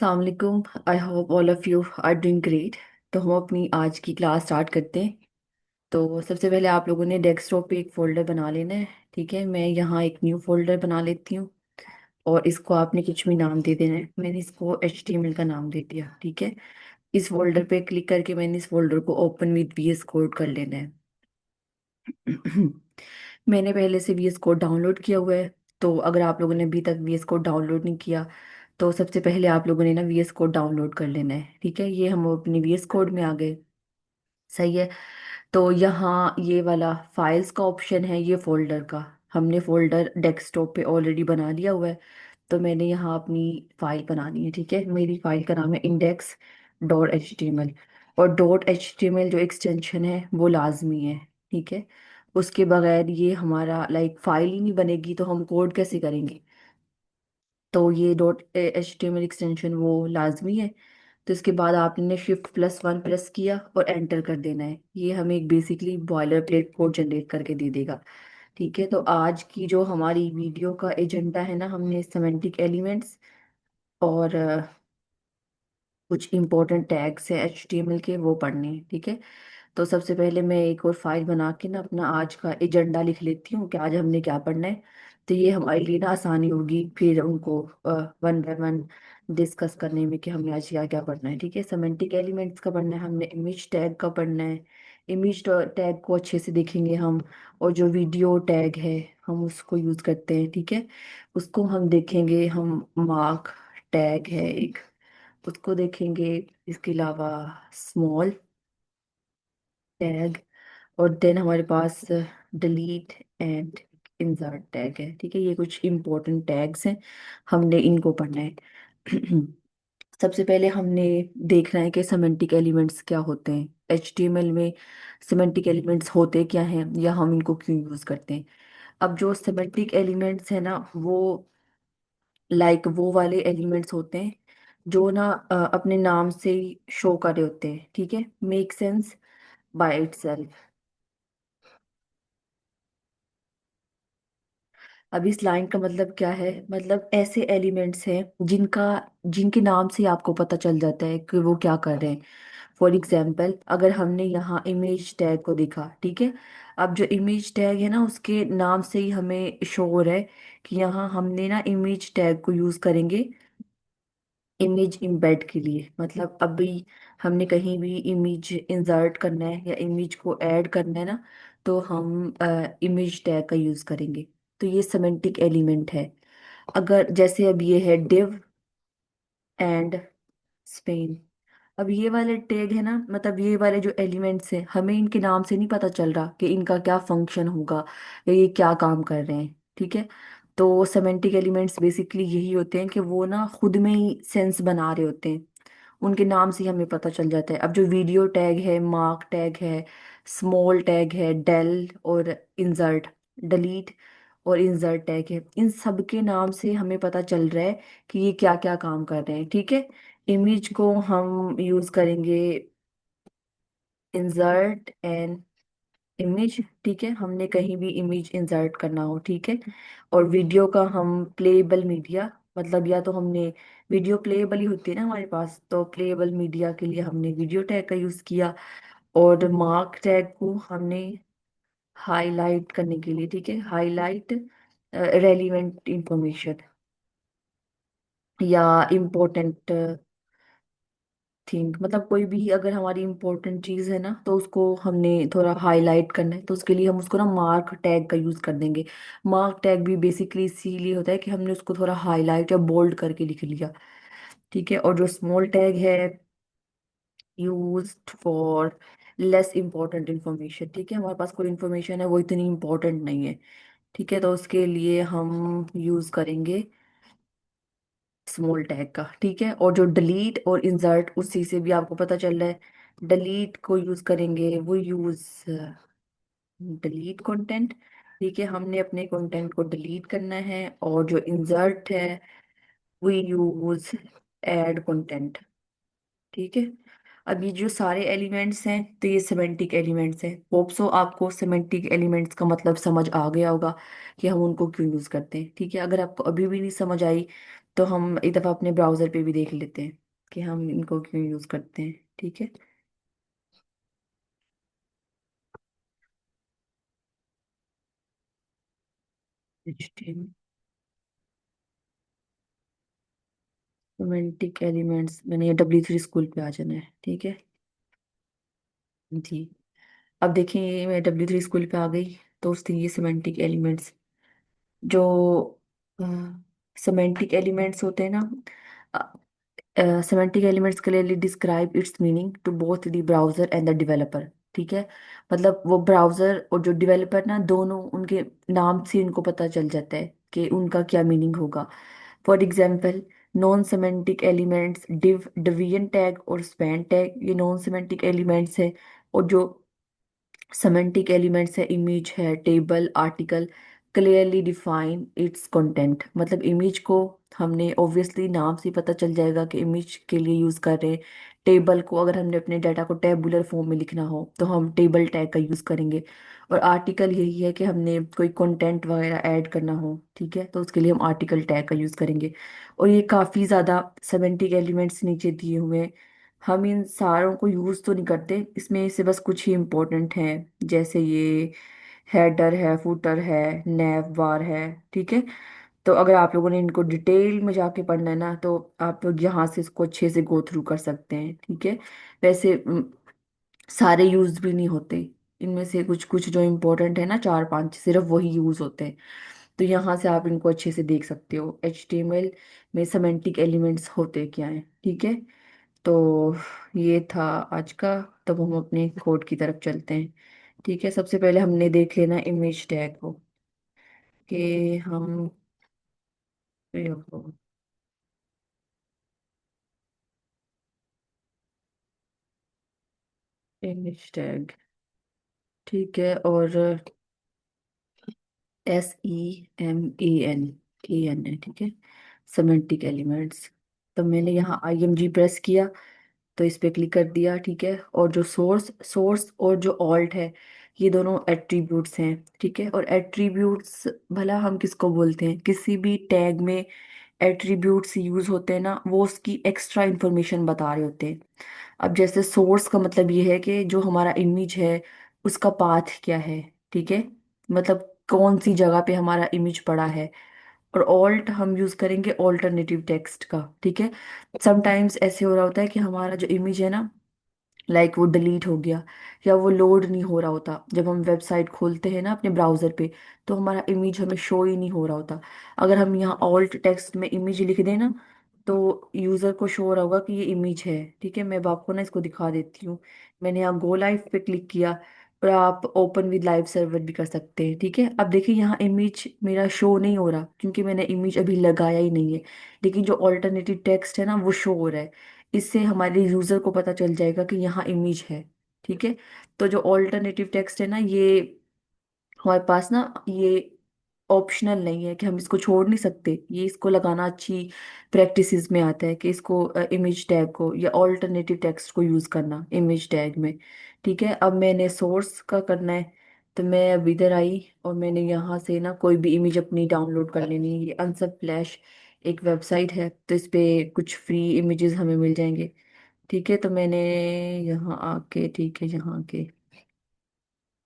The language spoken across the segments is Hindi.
Assalamualaikum। I hope all of you are doing great. तो हम अपनी आज की क्लास स्टार्ट करते हैं। तो सबसे पहले आप लोगों ने डेस्कटॉप पे एक फ़ोल्डर बना लेना है। ठीक है, मैं यहाँ एक न्यू फोल्डर बना लेती हूँ और इसको आपने कुछ भी नाम दे देना है। मैंने इसको HTML का नाम दे दिया। ठीक है, इस फोल्डर पे क्लिक करके मैंने इस फोल्डर को ओपन विद VS कोड कर लेना है। मैंने पहले से VS कोड डाउनलोड किया हुआ है। तो अगर आप लोगों ने अभी तक VS कोड डाउनलोड नहीं किया तो सबसे पहले आप लोगों ने ना VS कोड डाउनलोड कर लेना है। ठीक है, ये हम अपने VS कोड में आ गए। सही है। तो यहाँ ये वाला फाइल्स का ऑप्शन है, ये फोल्डर का हमने फोल्डर डेस्कटॉप पे ऑलरेडी बना लिया हुआ है। तो मैंने यहाँ अपनी फाइल बनानी है। ठीक है, मेरी फाइल का नाम है index.html। और .html जो एक्सटेंशन है वो लाजमी है। ठीक है, उसके बगैर ये हमारा फाइल ही नहीं बनेगी, तो हम कोड कैसे करेंगे। तो ये .html एक्सटेंशन वो लाजमी है। तो इसके बाद आपने Shift+1 प्रेस किया और एंटर कर देना है। ये हमें एक basically boiler plate code generate करके दे देगा। ठीक है, तो आज की जो हमारी वीडियो का एजेंडा है ना, हमने सिमेंटिक एलिमेंट्स और कुछ इंपॉर्टेंट टैग्स है HTML के, वो पढ़ने हैं। ठीक है, तो सबसे पहले मैं एक और फाइल बना के ना अपना आज का एजेंडा लिख लेती हूँ कि आज हमने क्या पढ़ना है। तो ये हमारे लिए ना आसानी होगी फिर उनको वन बाय वन डिस्कस करने में कि हमने आज क्या क्या पढ़ना है। ठीक है, सिमेंटिक एलिमेंट्स का पढ़ना है, हमने इमेज टैग का पढ़ना है। इमेज टैग को अच्छे से देखेंगे हम। और जो वीडियो टैग है हम उसको यूज करते हैं। ठीक है, उसको हम देखेंगे। हम मार्क टैग है एक, उसको देखेंगे। इसके अलावा स्मॉल टैग, और देन हमारे पास डिलीट एंड इंसर्ट टैग है। ठीक है, ये कुछ इंपॉर्टेंट टैग्स हैं, हमने इनको पढ़ना है। सबसे पहले हमने देखना है कि सिमेंटिक एलिमेंट्स क्या होते हैं HTML में। सिमेंटिक एलिमेंट्स होते क्या हैं या हम इनको क्यों यूज करते हैं। अब जो सिमेंटिक एलिमेंट्स है ना, वो वो वाले एलिमेंट्स होते हैं जो ना अपने नाम से ही शो कर रहे होते हैं। ठीक है, मेक सेंस बाय इटसेल्फ। अब इस लाइन का मतलब क्या है, मतलब ऐसे एलिमेंट्स हैं जिनका जिनके नाम से ही आपको पता चल जाता है कि वो क्या कर रहे हैं। फॉर एग्जाम्पल, अगर हमने यहाँ इमेज टैग को देखा। ठीक है, अब जो इमेज टैग है ना, उसके नाम से ही हमें शो हो रहा है कि यहाँ हमने ना इमेज टैग को यूज करेंगे इमेज इम्बेड के लिए। मतलब अभी हमने कहीं भी इमेज इंसर्ट करना है या इमेज को ऐड करना है ना, तो हम इमेज टैग का यूज करेंगे। तो ये सिमेंटिक एलिमेंट है। अगर जैसे अब ये है डिव एंड स्पेन। अब ये वाले टैग है ना, मतलब ये वाले जो एलिमेंट्स हैं, हमें इनके नाम से नहीं पता चल रहा कि इनका क्या फंक्शन होगा या ये क्या काम कर रहे हैं। ठीक है, तो सेमेंटिक एलिमेंट्स बेसिकली यही होते हैं कि वो ना खुद में ही सेंस बना रहे होते हैं। उनके नाम से ही हमें पता चल जाता है। अब जो वीडियो टैग है, मार्क टैग है, स्मॉल टैग है, डेल और इंसर्ट, डिलीट और इंसर्ट टैग है, इन सब के नाम से हमें पता चल रहा है कि ये क्या क्या काम कर रहे हैं। ठीक है, इमेज को हम यूज करेंगे इंसर्ट एंड इमेज। ठीक है, हमने कहीं भी इमेज इंसर्ट करना हो। ठीक है, और वीडियो का हम प्लेएबल मीडिया, मतलब या तो हमने वीडियो प्लेएबल ही होती है ना हमारे पास, तो प्लेएबल मीडिया के लिए हमने वीडियो टैग का यूज किया। और मार्क टैग को हमने हाईलाइट करने के लिए, ठीक है, हाईलाइट रेलिवेंट इंफॉर्मेशन या इम्पोर्टेंट थिंक, मतलब कोई भी अगर हमारी इंपॉर्टेंट चीज है ना, तो उसको हमने थोड़ा हाईलाइट करना है, तो उसके लिए हम उसको ना मार्क टैग का यूज कर देंगे। मार्क टैग भी बेसिकली इसीलिए होता है कि हमने उसको थोड़ा हाईलाइट या बोल्ड करके लिख लिया। ठीक है, और जो स्मॉल टैग है used for less important information. ठीक है, हमारे पास कोई इंफॉर्मेशन है वो इतनी इंपॉर्टेंट नहीं है। ठीक है, तो उसके लिए हम यूज करेंगे स्मॉल टैग का। ठीक है, और जो डिलीट और इंसर्ट, उसी से भी आपको पता चल रहा है। डिलीट को यूज करेंगे, वो यूज डिलीट कंटेंट। ठीक है, हमने अपने कंटेंट को डिलीट करना है। और जो इंसर्ट है, वी यूज ऐड कंटेंट। ठीक है, अब ये जो सारे एलिमेंट्स हैं तो ये सिमेंटिक एलिमेंट्स हैं। होप सो आपको सिमेंटिक एलिमेंट्स का मतलब समझ आ गया होगा कि हम उनको क्यों यूज करते हैं। ठीक है, अगर आपको अभी भी नहीं समझ आई तो हम एक दफा अपने ब्राउजर पे भी देख लेते हैं कि हम इनको क्यों यूज करते हैं। ठीक है। सिमेंटिक एलिमेंट्स, मैंने ये W3 स्कूल पे आ जाना है। ठीक है जी। अब देखिए मैं W3 स्कूल पे आ गई। तो उसके ये सिमेंटिक एलिमेंट्स, जो सिमेंटिक एलिमेंट्स होते हैं ना, semantic elements clearly describe its meaning to both the browser and the developer। ठीक है, मतलब वो ब्राउजर और जो डेवलपर ना, दोनों उनके नाम से उनको पता चल जाता है कि उनका क्या मीनिंग होगा। For example, non semantic elements, division tag और स्पैन टैग, ये नॉन सेमेंटिक एलिमेंट्स है। और जो सेमेंटिक एलिमेंट्स है, इमेज है, table, article, clearly define it's content. मतलब इमेज को हमने ऑब्वियसली नाम से पता चल जाएगा कि इमेज के लिए यूज कर रहे हैं। टेबल को अगर हमने अपने डाटा को टेबुलर फॉर्म में लिखना हो तो हम टेबल टैग का यूज करेंगे। और आर्टिकल यही है कि हमने कोई कंटेंट वगैरह ऐड करना हो, ठीक है, तो उसके लिए हम आर्टिकल टैग का यूज करेंगे। और ये काफी ज्यादा सेमेंटिक एलिमेंट्स नीचे दिए हुए हैं। हम इन सारों को यूज तो नहीं करते, इसमें से बस कुछ ही इम्पोर्टेंट हैं। जैसे ये हेडर है, फुटर है, नैव बार है। ठीक है, तो अगर आप लोगों ने इनको डिटेल में जाके पढ़ना है ना तो आप लोग यहाँ से इसको अच्छे से गो थ्रू कर सकते हैं। ठीक है, वैसे सारे यूज भी नहीं होते, इनमें से कुछ कुछ जो इम्पोर्टेंट है ना, चार पांच, सिर्फ वही यूज होते हैं। तो यहाँ से आप इनको अच्छे से देख सकते हो HTML में सिमेंटिक एलिमेंट्स होते क्या हैं। ठीक है, तो ये था आज का। तब हम अपने कोड की तरफ चलते हैं। ठीक है, सबसे पहले हमने देख लेना इमेज टैग को कि हम इमेज टैग, ठीक है, और SEMAN है। ठीक है, सिमेंटिक एलिमेंट्स। तो मैंने यहाँ IMG प्रेस किया तो इस पे क्लिक कर दिया। ठीक है, और जो सोर्स सोर्स और जो ऑल्ट है, ये दोनों एट्रीब्यूट्स हैं। ठीक है, और एट्रीब्यूट्स भला हम किसको बोलते हैं, किसी भी टैग में एट्रीब्यूट्स यूज होते हैं ना, वो उसकी एक्स्ट्रा इंफॉर्मेशन बता रहे होते हैं। अब जैसे सोर्स का मतलब ये है कि जो हमारा इमेज है उसका पाथ क्या है। ठीक है, मतलब कौन सी जगह पे हमारा इमेज पड़ा है। और ऑल्ट हम यूज करेंगे ऑल्टरनेटिव टेक्स्ट का। ठीक है, समटाइम्स ऐसे हो रहा होता है कि हमारा जो इमेज है ना, लाइक वो डिलीट हो गया या वो लोड नहीं हो रहा होता। जब हम वेबसाइट खोलते हैं ना अपने ब्राउजर पे, तो हमारा इमेज हमें शो ही नहीं हो रहा होता। अगर हम यहाँ ऑल्ट टेक्स्ट में इमेज लिख दें ना, तो यूजर को शो हो रहा होगा कि ये इमेज है। ठीक है, मैं अब आपको ना इसको दिखा देती हूँ। मैंने यहाँ गो लाइव पे क्लिक किया, और आप ओपन विद लाइव सर्वर भी कर सकते हैं। ठीक है, अब देखिए यहाँ इमेज मेरा शो नहीं हो रहा क्योंकि मैंने इमेज अभी लगाया ही नहीं है। लेकिन जो ऑल्टरनेटिव टेक्स्ट है ना वो शो हो रहा है। इससे हमारे यूजर को पता चल जाएगा कि यहाँ इमेज है। ठीक है, तो जो ऑल्टरनेटिव टेक्स्ट है ना, ये हमारे पास ना, ये ऑप्शनल नहीं है कि हम इसको छोड़ नहीं सकते। ये इसको लगाना अच्छी प्रैक्टिसेस में आता है कि इसको इमेज टैग को या ऑल्टरनेटिव टेक्स्ट को यूज करना इमेज टैग में। ठीक है, अब मैंने सोर्स का करना है। तो मैं अब इधर आई और मैंने यहाँ से ना कोई भी इमेज अपनी डाउनलोड कर लेनी है। ये अनसब फ्लैश एक वेबसाइट है, तो इस पे कुछ फ्री इमेजेस हमें मिल जाएंगे। ठीक है, तो मैंने यहाँ आके, ठीक है, यहाँ आके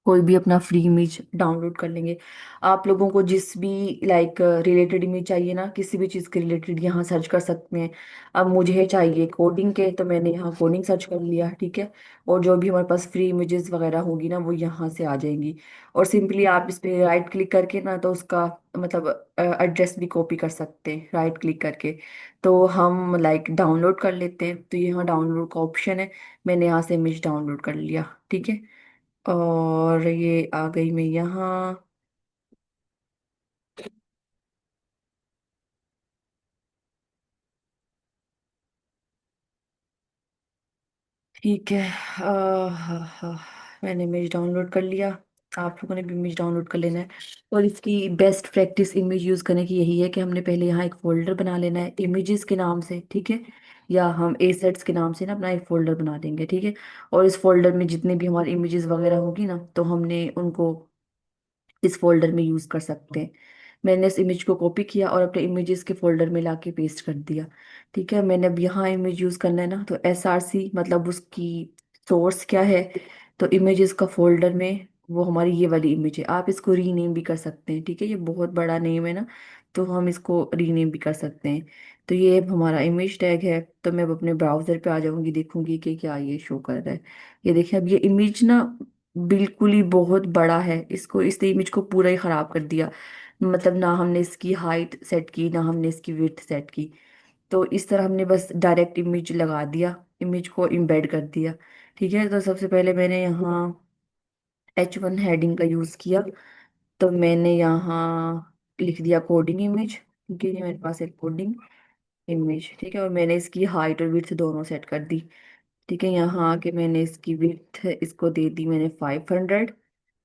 कोई भी अपना फ्री इमेज डाउनलोड कर लेंगे। आप लोगों को जिस भी लाइक रिलेटेड इमेज चाहिए ना, किसी भी चीज़ के रिलेटेड यहाँ सर्च कर सकते हैं। अब मुझे चाहिए कोडिंग के, तो मैंने यहाँ कोडिंग सर्च कर लिया। ठीक है, और जो भी हमारे पास फ्री इमेजेस वगैरह होगी ना वो यहाँ से आ जाएंगी। और सिंपली आप इस पे राइट क्लिक करके ना तो उसका मतलब एड्रेस भी कॉपी कर सकते हैं राइट क्लिक करके। तो हम लाइक डाउनलोड कर लेते हैं, तो यहाँ डाउनलोड का ऑप्शन है। मैंने यहाँ से इमेज डाउनलोड कर लिया। ठीक है, और ये आ गई मैं यहाँ। ठीक है, मैंने इमेज डाउनलोड कर लिया। आप लोगों ने भी इमेज डाउनलोड कर लेना है। और इसकी बेस्ट प्रैक्टिस इमेज यूज करने की यही है कि हमने पहले यहाँ एक फोल्डर बना लेना है इमेजेस के नाम से। ठीक है, या हम ए सेट्स के नाम से ना अपना एक फोल्डर बना देंगे, ठीक है। और इस फोल्डर में जितने भी हमारी इमेजेस वगैरह होगी ना, तो हमने उनको इस फोल्डर में यूज कर सकते हैं। मैंने इस इमेज को कॉपी किया और अपने इमेजेस के फोल्डर में लाके पेस्ट कर दिया। ठीक है, मैंने अब यहाँ इमेज यूज करना है ना, तो SRC मतलब उसकी सोर्स क्या है, तो इमेजेस का फोल्डर में वो हमारी ये वाली इमेज है। आप इसको रीनेम भी कर सकते हैं, ठीक है, ये बहुत बड़ा नेम है ना, तो हम इसको रीनेम भी कर सकते हैं। तो ये अब हमारा इमेज टैग है। तो मैं अब अपने ब्राउजर पे आ जाऊंगी, देखूंगी कि क्या ये शो कर रहा है। ये देखिए, अब ये इमेज ना बिल्कुल ही बहुत बड़ा है, इसको इस इमेज को पूरा ही खराब कर दिया। मतलब ना हमने इसकी हाइट सेट की, ना हमने इसकी विड्थ सेट की। तो इस तरह हमने बस डायरेक्ट इमेज लगा दिया, इमेज को एम्बेड कर दिया। ठीक है, तो सबसे पहले मैंने यहाँ H1 हेडिंग का यूज किया। तो मैंने यहाँ लिख दिया कोडिंग इमेज, क्योंकि ये मेरे पास है कोडिंग इमेज। ठीक है, और मैंने इसकी हाइट और विड्थ दोनों सेट कर दी। ठीक है, यहाँ आके मैंने इसकी विड्थ इसको दे दी मैंने 500।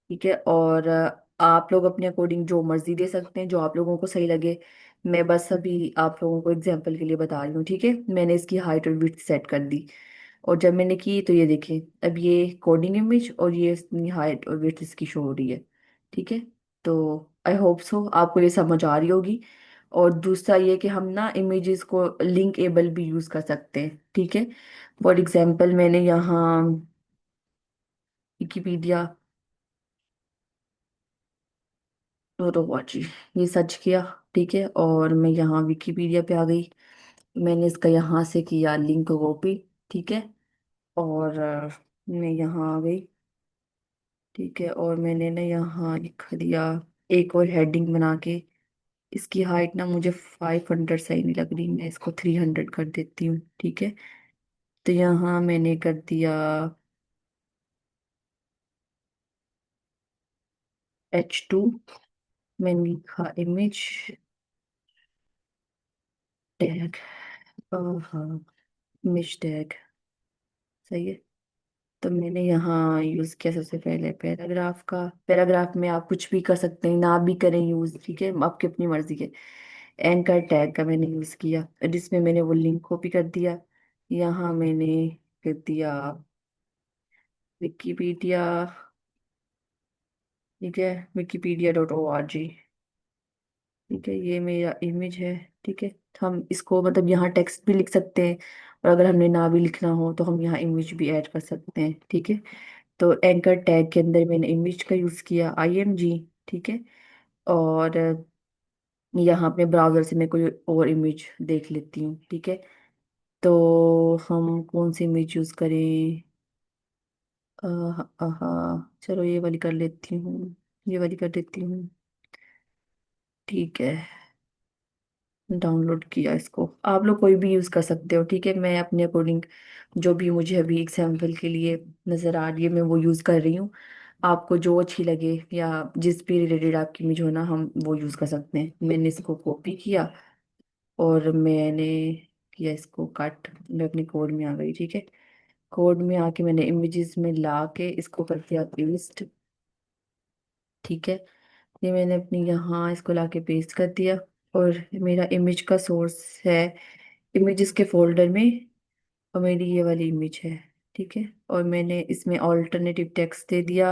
ठीक है, और आप लोग अपने अकॉर्डिंग जो मर्जी दे सकते हैं, जो आप लोगों को सही लगे। मैं बस अभी आप लोगों को एग्जांपल के लिए बता रही हूँ। ठीक है, मैंने इसकी हाइट और विड्थ सेट कर दी। और जब मैंने की तो ये देखें, अब ये कोडिंग इमेज और ये इसकी हाइट और विड्थ इसकी शो हो रही है। ठीक है, तो आई होप सो आपको ये समझ आ रही होगी। और दूसरा ये कि हम ना इमेजेस को लिंक एबल भी यूज कर सकते हैं। ठीक है, फॉर एग्जांपल मैंने यहाँ विकिपीडिया तो वाची ये सर्च किया। ठीक है, और मैं यहाँ विकिपीडिया पे आ गई। मैंने इसका यहाँ से किया लिंक कॉपी। ठीक है, और मैं यहाँ आ गई। ठीक है, और मैंने ना यहाँ लिख दिया एक और हेडिंग बना के। इसकी हाइट ना मुझे 500 सही नहीं लग रही, मैं इसको 300 कर देती हूँ। ठीक है, तो यहाँ मैंने कर दिया H2। मैंने लिखा इमेज टैग। हाँ, इमेज टैग सही है। तो मैंने यहाँ यूज किया सबसे पहले पैराग्राफ का। पैराग्राफ में आप कुछ भी कर सकते हैं, ना भी करें यूज, ठीक है, आपकी अपनी मर्जी है। एंकर टैग का मैंने यूज किया, जिसमें मैंने वो लिंक कॉपी कर दिया। यहाँ मैंने कर दिया विकिपीडिया। ठीक है, wikipedia.org। ठीक है, ये मेरा इमेज है। ठीक है, तो हम इसको मतलब यहाँ टेक्स्ट भी लिख सकते हैं, और अगर हमने ना भी लिखना हो तो हम यहाँ इमेज भी ऐड कर सकते हैं। ठीक है, तो एंकर टैग के अंदर मैंने इमेज का यूज किया IMG। ठीक है, और यहाँ अपने ब्राउजर से मैं कोई और इमेज देख लेती हूँ। ठीक है, तो हम कौन सी इमेज यूज करें। चलो ये वाली कर लेती हूँ, ये वाली कर देती हूँ। ठीक है, डाउनलोड किया इसको। आप लोग कोई भी यूज कर सकते हो। ठीक है, मैं अपने अकॉर्डिंग जो भी मुझे अभी एग्जाम्पल के लिए नजर आ रही है मैं वो यूज कर रही हूँ। आपको जो अच्छी लगे या जिस भी रिलेटेड आपकी इमेज हो ना, हम वो यूज कर सकते हैं। मैंने इसको कॉपी किया और मैंने किया इसको कट। मैं अपने कोड में आ गई। ठीक है, कोड में आके मैंने इमेजेस में ला के इसको कर दिया पेस्ट। ठीक है, ये मैंने अपनी यहाँ इसको लाके पेस्ट कर दिया। और मेरा इमेज का सोर्स है इमेजेस के फोल्डर में, और मेरी ये वाली इमेज है। ठीक है, और मैंने इसमें ऑल्टरनेटिव टेक्स्ट दे दिया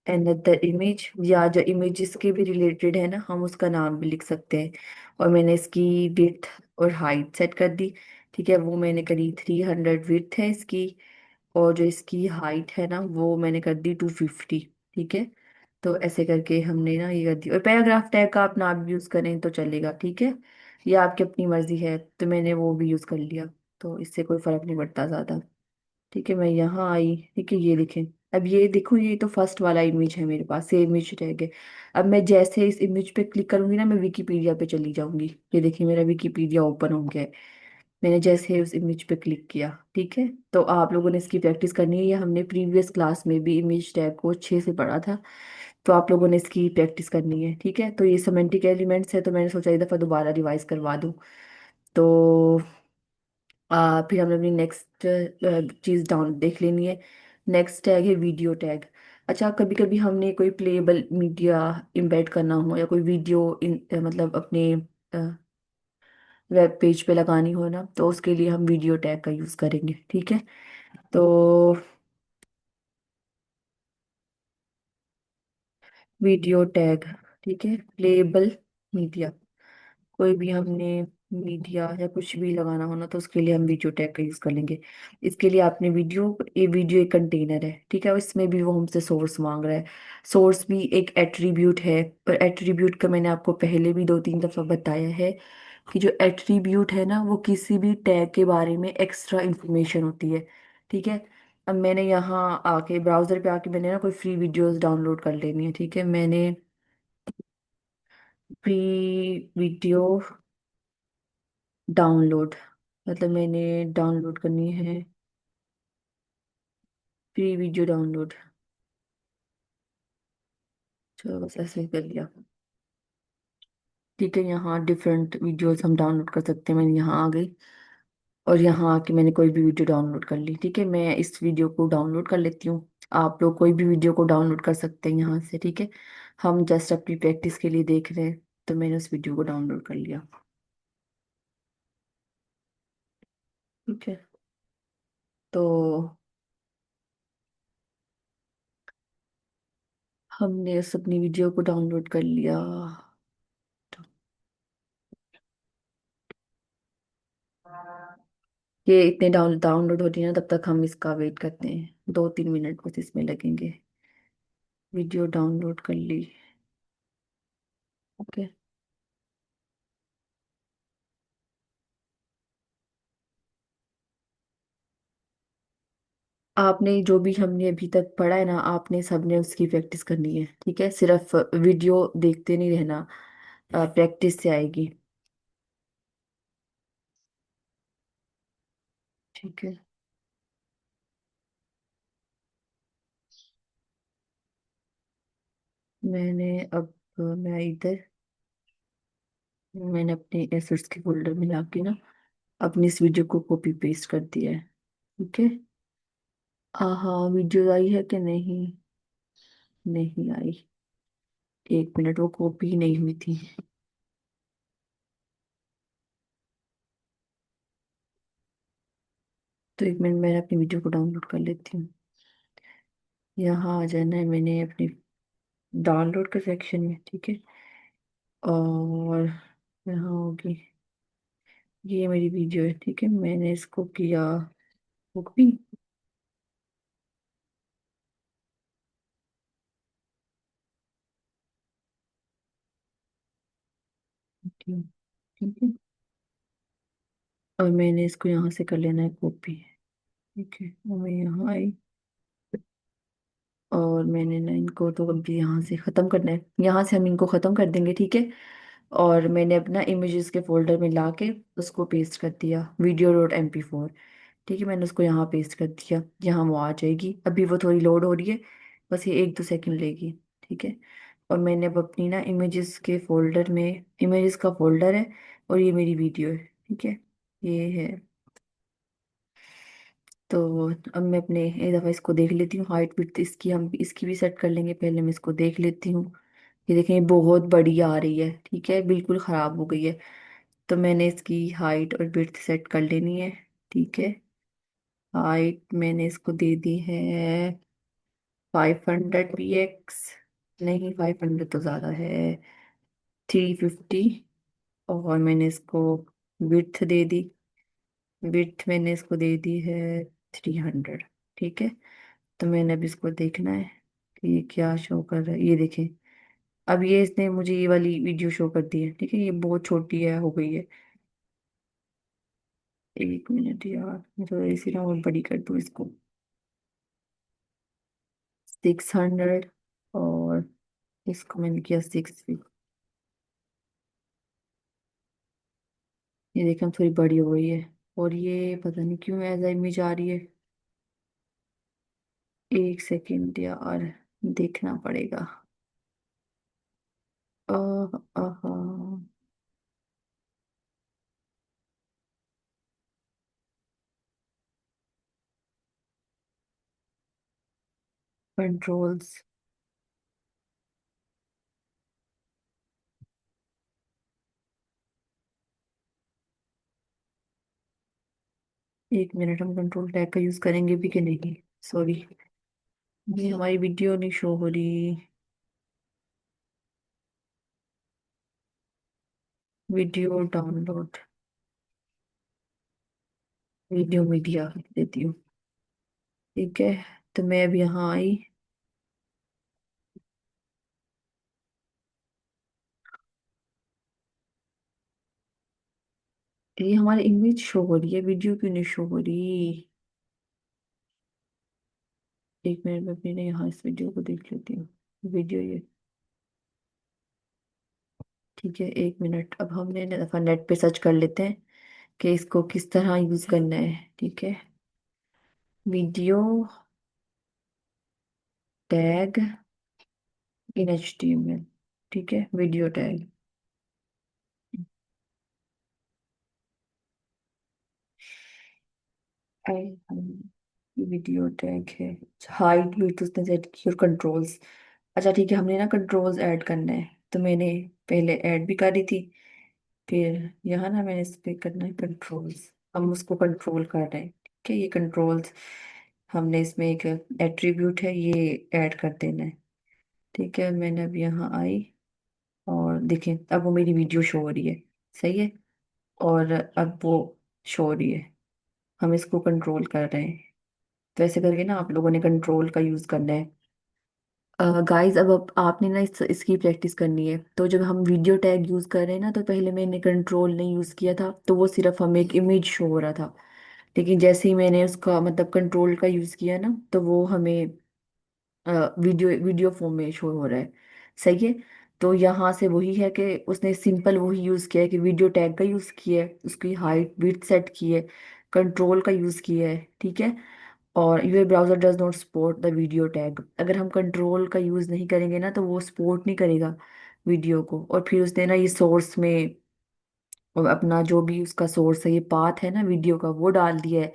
अनदर इमेज, या जो इमेजेस के भी रिलेटेड है ना, हम उसका नाम भी लिख सकते हैं। और मैंने इसकी विड्थ और हाइट सेट कर दी। ठीक है, वो मैंने करी 300 विड्थ है इसकी, और जो इसकी हाइट है ना वो मैंने कर दी 250। ठीक है, तो ऐसे करके हमने ना ये कर दी। और पैराग्राफ टैग का आप नाम यूज करें तो चलेगा। ठीक है, ये आपकी अपनी मर्जी है, तो मैंने वो भी यूज कर लिया, तो इससे कोई फर्क नहीं पड़ता ज्यादा। ठीक है, मैं यहाँ आई। ठीक है, ये देखें, अब ये देखो, ये तो फर्स्ट वाला इमेज है मेरे पास, सेम इमेज रह गए। अब मैं जैसे इस इमेज पे क्लिक करूंगी ना, मैं विकिपीडिया पे चली जाऊंगी। ये देखिए, मेरा विकिपीडिया ओपन हो गया है। मैंने जैसे उस इमेज पे क्लिक किया। ठीक है, तो आप लोगों ने इसकी प्रैक्टिस करनी है, ये हमने प्रीवियस क्लास में भी इमेज टैग को अच्छे से पढ़ा था। तो आप लोगों ने इसकी प्रैक्टिस करनी है। ठीक है, तो ये सिमेंटिक एलिमेंट्स है, तो मैंने सोचा एक दफ़ा दोबारा रिवाइज करवा दूँ। तो फिर हमने अपनी नेक्स्ट चीज़ डाउन देख लेनी है। नेक्स्ट टैग है वीडियो टैग। अच्छा, कभी कभी हमने कोई प्लेएबल मीडिया इम्बेड करना हो, या कोई वीडियो मतलब अपने वेब पेज पे लगानी हो ना, तो उसके लिए हम वीडियो टैग का यूज़ करेंगे, ठीक है। तो वीडियो टैग, ठीक है, लेबल मीडिया, कोई भी हमने मीडिया या कुछ भी लगाना हो ना, तो उसके लिए हम वीडियो टैग का यूज कर लेंगे। इसके लिए आपने ये वीडियो एक कंटेनर है, ठीक है, और इसमें भी वो हमसे सोर्स मांग रहा है। सोर्स भी एक एट्रीब्यूट है, पर एट्रीब्यूट का मैंने आपको पहले भी 2-3 दफा बताया है कि जो एट्रीब्यूट है ना, वो किसी भी टैग के बारे में एक्स्ट्रा इंफॉर्मेशन होती है, ठीक है। अब मैंने यहाँ आके ब्राउजर पे आके मैंने ना कोई फ्री वीडियोस डाउनलोड कर लेनी है, ठीक है। मैंने फ्री वीडियो डाउनलोड, मतलब मैंने डाउनलोड करनी है फ्री वीडियो डाउनलोड। चलो बस ऐसे ही कर लिया, ठीक है। यहाँ डिफरेंट वीडियोस हम डाउनलोड कर सकते हैं, मैंने यहाँ आ गई और यहाँ आके मैंने कोई भी वीडियो डाउनलोड कर ली, ठीक है। मैं इस वीडियो को डाउनलोड कर लेती हूँ। आप लोग कोई भी वीडियो को डाउनलोड कर सकते हैं यहाँ से, ठीक है। हम जस्ट अपनी प्रैक्टिस के लिए देख रहे हैं, तो मैंने उस वीडियो को डाउनलोड कर लिया, ठीक है। तो हमने उस अपनी वीडियो को डाउनलोड कर लिया। ये इतने डाउनलोड हो रही है ना, तब तक हम इसका वेट करते हैं, 2-3 मिनट बस इसमें लगेंगे। वीडियो डाउनलोड कर ली, ओके। आपने जो भी हमने अभी तक पढ़ा है ना, आपने सबने उसकी प्रैक्टिस करनी है, ठीक है। सिर्फ वीडियो देखते नहीं रहना, प्रैक्टिस से आएगी, ठीक है। मैं इधर, मैंने अपने एसेट्स के फोल्डर में लाके ना अपनी इस वीडियो को कॉपी पेस्ट कर दिया है, ठीक है। हाँ, वीडियो आई है कि नहीं? नहीं आई, 1 मिनट, वो कॉपी नहीं हुई थी। तो 1 मिनट, मैं अपनी वीडियो को डाउनलोड कर लेती हूँ। यहाँ आ जाना है मैंने अपनी डाउनलोड के सेक्शन में, ठीक है। और यहाँ होगी, ये मेरी वीडियो है, ठीक है। मैंने इसको किया कॉपी, ठीक है। और मैंने इसको यहाँ से कर लेना है कॉपी, ठीक है। और मैं यहाँ आई और मैंने ना इनको तो अभी यहाँ से ख़त्म करना है, यहाँ से हम इनको ख़त्म कर देंगे, ठीक है। और मैंने अपना इमेजेस के फोल्डर में ला के उसको पेस्ट कर दिया, video.mp4, ठीक है। मैंने उसको यहाँ पेस्ट कर दिया, यहाँ वो आ जाएगी। अभी वो थोड़ी लोड हो रही है, बस ये 1-2 सेकंड लेगी, ठीक है। और मैंने अब अपनी ना इमेजेस के फोल्डर में, इमेजेस का फोल्डर है और ये मेरी वीडियो है, ठीक है, ये है। तो अब मैं अपने एक दफ़ा इसको देख लेती हूँ, हाइट विड्थ इसकी हम इसकी भी सेट कर लेंगे, पहले मैं इसको देख लेती हूँ। ये देखें, ये बहुत बड़ी आ रही है, ठीक है, बिल्कुल ख़राब हो गई है। तो मैंने इसकी हाइट और विड्थ सेट कर लेनी है, ठीक है। हाइट मैंने इसको दे दी है 500 px, नहीं 500 तो ज़्यादा है, 350। और मैंने इसको विड्थ दे दी, विड्थ मैंने इसको दे दी है 300, ठीक है। तो मैंने अब इसको देखना है कि ये क्या शो कर रहा है, ये देखें। अब ये इसने मुझे ये वाली वीडियो शो कर दी है, ठीक है, ये बहुत छोटी है, हो गई है। 1 मिनट यार, मैं तो इसी ना और बड़ी कर दूँ इसको, 600। और इसको मैंने किया 6। ये देखिए, हम थोड़ी बड़ी हो गई है। और ये पता नहीं क्यों एज इमेज आ रही है, 1 सेकेंड यार, देखना पड़ेगा। कंट्रोल्स, एक मिनट, हम कंट्रोल टैग का यूज करेंगे भी कि नहीं? सॉरी, ये हमारी वीडियो नहीं शो हो रही। वीडियो डाउनलोड, वीडियो मीडिया देती हूँ। ठीक है, तो मैं अब यहाँ आई। ये हमारी इमेज शो हो रही है, वीडियो क्यों नहीं शो हो रही? एक मिनट में अपने यहाँ इस वीडियो को देख लेती हूँ। वीडियो ये, ठीक है, एक मिनट। अब हमने ना दफा नेट पे सर्च कर लेते हैं कि इसको किस तरह यूज करना है। ठीक है, वीडियो टैग इन HTML। ठीक है, वीडियो टैग। वीडियो टैग है। हाइट भी तो उसने सेट की, और कंट्रोल्स। अच्छा ठीक है, हमने ना कंट्रोल्स ऐड करना है, तो मैंने पहले ऐड भी करी थी। फिर यहाँ ना मैंने इस पे करना है कंट्रोल्स। हम उसको कंट्रोल कर रहे हैं, ठीक है। ये कंट्रोल्स, हमने इसमें एक एट्रीब्यूट है, ये ऐड कर देना है। ठीक है, मैंने अब यहाँ आई, और देखें अब वो मेरी वीडियो शो हो रही है। सही है, और अब वो शो हो रही है। हम इसको कंट्रोल कर रहे हैं। तो ऐसे करके ना आप लोगों ने कंट्रोल का यूज करना है। गाइस, अब आपने ना इसकी प्रैक्टिस करनी है। तो जब हम वीडियो टैग यूज कर रहे हैं ना, तो पहले मैंने कंट्रोल नहीं यूज किया था, तो वो सिर्फ हमें एक इमेज शो हो रहा था। लेकिन जैसे ही मैंने उसका मतलब कंट्रोल का यूज किया ना, तो वो हमें वीडियो वीडियो फॉर्म में शो हो रहा है। सही है। तो यहाँ से वही है कि उसने सिंपल वही यूज किया है कि वीडियो टैग का यूज किया है, उसकी हाइट विड्थ सेट की है, कंट्रोल का यूज किया है। ठीक है। और your browser does not support the video tag, अगर हम कंट्रोल का यूज नहीं करेंगे ना, तो वो सपोर्ट नहीं करेगा वीडियो को। और फिर उसने ना ये सोर्स में, और अपना जो भी उसका सोर्स है, ये पाथ है ना वीडियो का, वो डाल दिया है।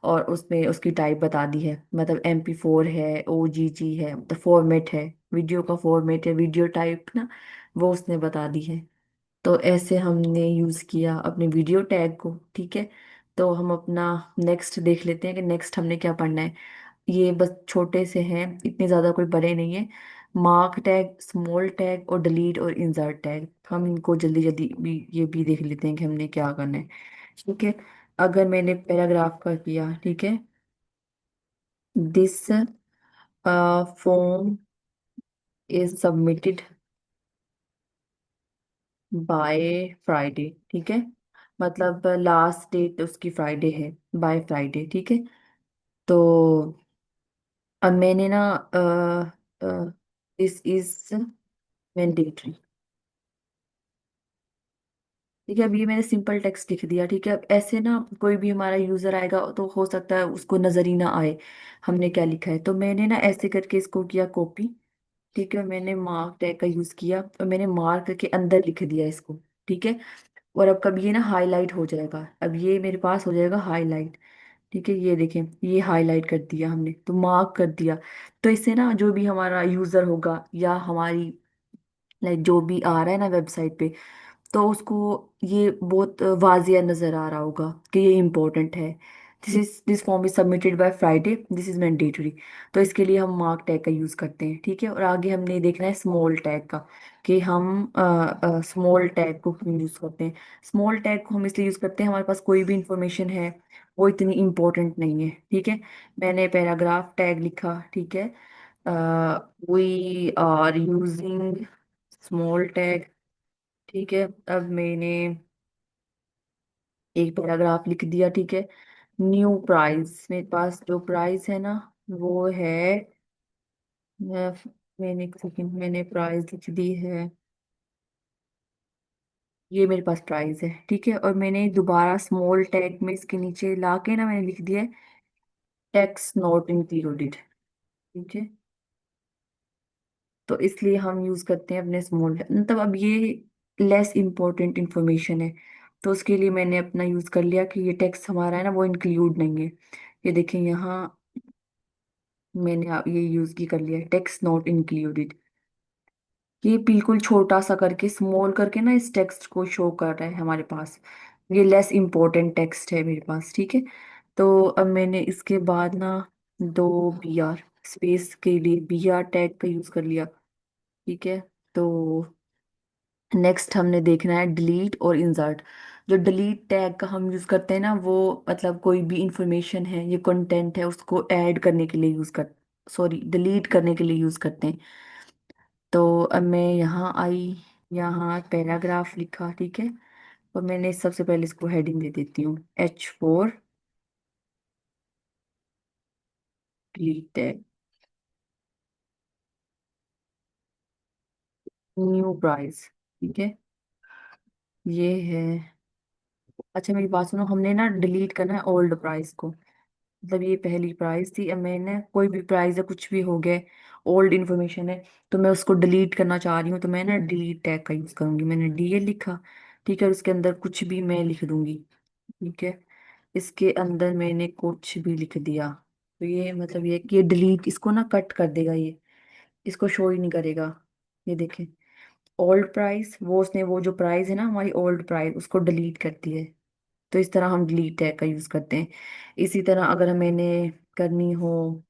और उसमें उसकी टाइप बता दी है, मतलब MP4 है, OGG है, मतलब फॉर्मेट है, वीडियो का फॉर्मेट है, वीडियो टाइप ना, वो उसने बता दी है। तो ऐसे हमने यूज़ किया अपने वीडियो टैग को। ठीक है, तो हम अपना नेक्स्ट देख लेते हैं कि नेक्स्ट हमने क्या पढ़ना है। ये बस छोटे से हैं, इतने ज़्यादा कोई बड़े नहीं है। मार्क टैग, स्मॉल टैग, और डिलीट और इंसर्ट टैग, हम इनको जल्दी जल्दी भी ये भी देख लेते हैं कि हमने क्या करना है। ठीक है, अगर मैंने पैराग्राफ का किया, ठीक है, this form is submitted by Friday. ठीक है, मतलब लास्ट डेट उसकी फ्राइडे है, बाय फ्राइडे। ठीक है, तो अब मैंने ना दिस इज मैंडेटरी। ठीक है, अब ये मैंने सिंपल टेक्स्ट लिख दिया। ठीक है, अब ऐसे ना कोई भी हमारा यूजर आएगा तो हो सकता है उसको नजर ही ना आए हमने क्या लिखा है, तो मैंने ना ऐसे करके इसको किया कॉपी। ठीक है, मैंने मार्क टैग का यूज किया, और मैंने मार्क के अंदर लिख दिया इसको। ठीक है, और अब कब ये ना हाईलाइट हो जाएगा, अब ये मेरे पास हो जाएगा हाईलाइट। ठीक है, ये देखें, ये हाईलाइट कर दिया हमने, तो मार्क कर दिया। तो इससे ना जो भी हमारा यूजर होगा, या हमारी लाइक जो भी आ रहा है ना वेबसाइट पे, तो उसको ये बहुत वाजिया नजर आ रहा होगा कि ये इम्पोर्टेंट है। This form is submitted by Friday, this is mandatory. तो इसके लिए हम मार्क टैग का यूज करते हैं। ठीक है, और आगे हमने देखना है स्मॉल टैग का, कि हम स्मॉल टैग को क्यों यूज करते हैं। स्मॉल टैग को हम इसलिए यूज करते हैं, हमारे पास कोई भी इंफॉर्मेशन है वो इतनी इम्पोर्टेंट नहीं है। ठीक है, मैंने पैराग्राफ टैग लिखा। ठीक है, we are using small tag. ठीक है, अब मैंने एक पैराग्राफ लिख दिया। ठीक है, न्यू प्राइस, मेरे पास जो प्राइस है ना, वो है, मैंने एक सेकंड, मैंने प्राइस लिख दी है, ये मेरे पास प्राइस है। ठीक है, और मैंने दोबारा स्मॉल टैग में इसके नीचे ला के ना मैंने लिख दिया है टैक्स नॉट इंक्लूडेड। ठीक है, तो इसलिए हम यूज करते हैं अपने स्मॉल, मतलब अब ये लेस इम्पोर्टेंट इंफॉर्मेशन है, तो उसके लिए मैंने अपना यूज कर लिया कि ये टेक्स्ट हमारा है ना वो इंक्लूड नहीं है। ये देखें यहाँ, मैंने ये यूज की कर लिया, टेक्स्ट नॉट इंक्लूडेड। ये बिल्कुल छोटा सा करके, स्मॉल करके ना इस टेक्स्ट को शो कर रहा है हमारे पास। ये लेस इम्पोर्टेंट टेक्स्ट है मेरे पास। ठीक है, तो अब मैंने इसके बाद ना दो बी आर स्पेस के लिए बी आर टैग का यूज कर लिया। ठीक है। तो नेक्स्ट हमने देखना है डिलीट और इंसर्ट। जो डिलीट टैग का हम यूज करते हैं ना, वो मतलब कोई भी इंफॉर्मेशन है, ये कंटेंट है, उसको ऐड करने के लिए यूज कर, सॉरी, डिलीट करने के लिए यूज करते हैं। तो अब मैं यहाँ आई, यहाँ पैराग्राफ लिखा। ठीक है। और मैंने सबसे पहले इसको हेडिंग दे देती हूँ H4 delete tag, new price. ठीक है। ये है। अच्छा मेरी बात सुनो, हमने ना डिलीट करना है ओल्ड प्राइस को। मतलब ये पहली प्राइस थी, अब मैंने कोई भी प्राइस है, कुछ भी हो गया, ओल्ड इन्फॉर्मेशन है, तो मैं उसको डिलीट करना चाह रही हूँ, तो मैं ना डिलीट टैग का यूज करूंगी। मैंने डीएल लिखा। ठीक है। और उसके अंदर कुछ भी मैं लिख दूंगी। ठीक है। इसके अंदर मैंने कुछ भी लिख दिया। तो ये मतलब ये कि ये डिलीट इसको ना कट कर देगा, ये इसको शो ही नहीं करेगा। ये देखें, ओल्ड प्राइस, वो उसने वो जो प्राइस है ना हमारी ओल्ड प्राइस, उसको डिलीट कर दी है। तो इस तरह हम डिलीट टैग का यूज करते हैं। इसी तरह अगर मैंने करनी हो,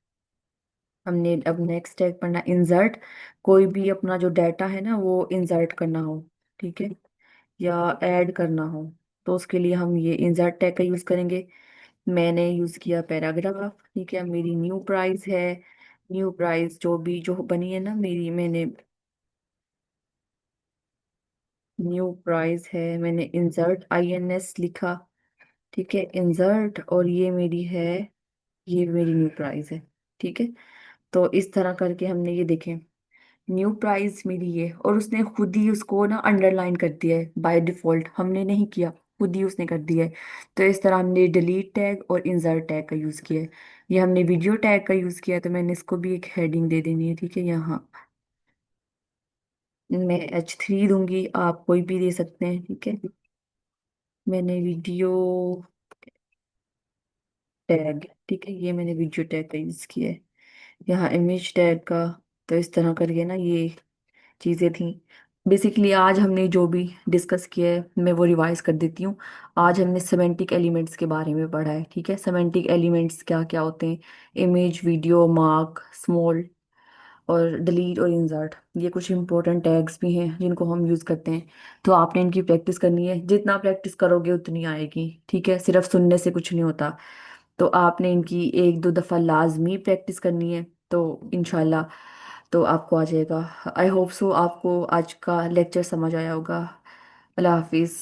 हमने अब नेक्स्ट टैग पढ़ना इंसर्ट, कोई भी अपना जो डाटा है ना वो इंसर्ट करना हो। ठीक है। या ऐड करना हो, तो उसके लिए हम ये इंसर्ट टैग का यूज करेंगे। मैंने यूज किया पैराग्राफ। ठीक है। मेरी न्यू प्राइस है, न्यू प्राइस जो भी जो बनी है ना मेरी, मैंने न्यू प्राइस है, मैंने इंसर्ट INS लिखा। ठीक है। इंसर्ट, और ये मेरी है, ये मेरी न्यू प्राइस है। ठीक है। तो इस तरह करके हमने ये देखें, न्यू प्राइस मेरी ये, और उसने खुद ही उसको ना अंडरलाइन कर दिया है बाय डिफॉल्ट, हमने नहीं किया, खुद ही उसने कर दिया है। तो इस तरह हमने डिलीट टैग और इंसर्ट टैग का यूज किया है। ये हमने वीडियो टैग का यूज किया है, तो मैंने इसको भी एक हेडिंग दे देनी है। ठीक है। यहाँ मैं H3 दूंगी, आप कोई भी दे सकते हैं। ठीक है। मैंने वीडियो टैग, ठीक है, ये मैंने वीडियो टैग का यूज किया है। यहाँ इमेज टैग का। तो इस तरह करके ना ये चीजें थी। बेसिकली आज हमने जो भी डिस्कस किया है मैं वो रिवाइज कर देती हूँ। आज हमने सेमेंटिक एलिमेंट्स के बारे में पढ़ा है। ठीक है। सेमेंटिक एलिमेंट्स क्या क्या होते हैं, इमेज, वीडियो, मार्क, स्मॉल, और डिलीट और इंसर्ट, ये कुछ इंपॉर्टेंट टैग्स भी हैं जिनको हम यूज़ करते हैं। तो आपने इनकी प्रैक्टिस करनी है, जितना प्रैक्टिस करोगे उतनी आएगी। ठीक है। सिर्फ सुनने से कुछ नहीं होता। तो आपने इनकी एक दो दफ़ा लाजमी प्रैक्टिस करनी है, तो इनशाला तो आपको आ जाएगा। आई होप सो आपको आज का लेक्चर समझ आया होगा। अल्लाह हाफिज़।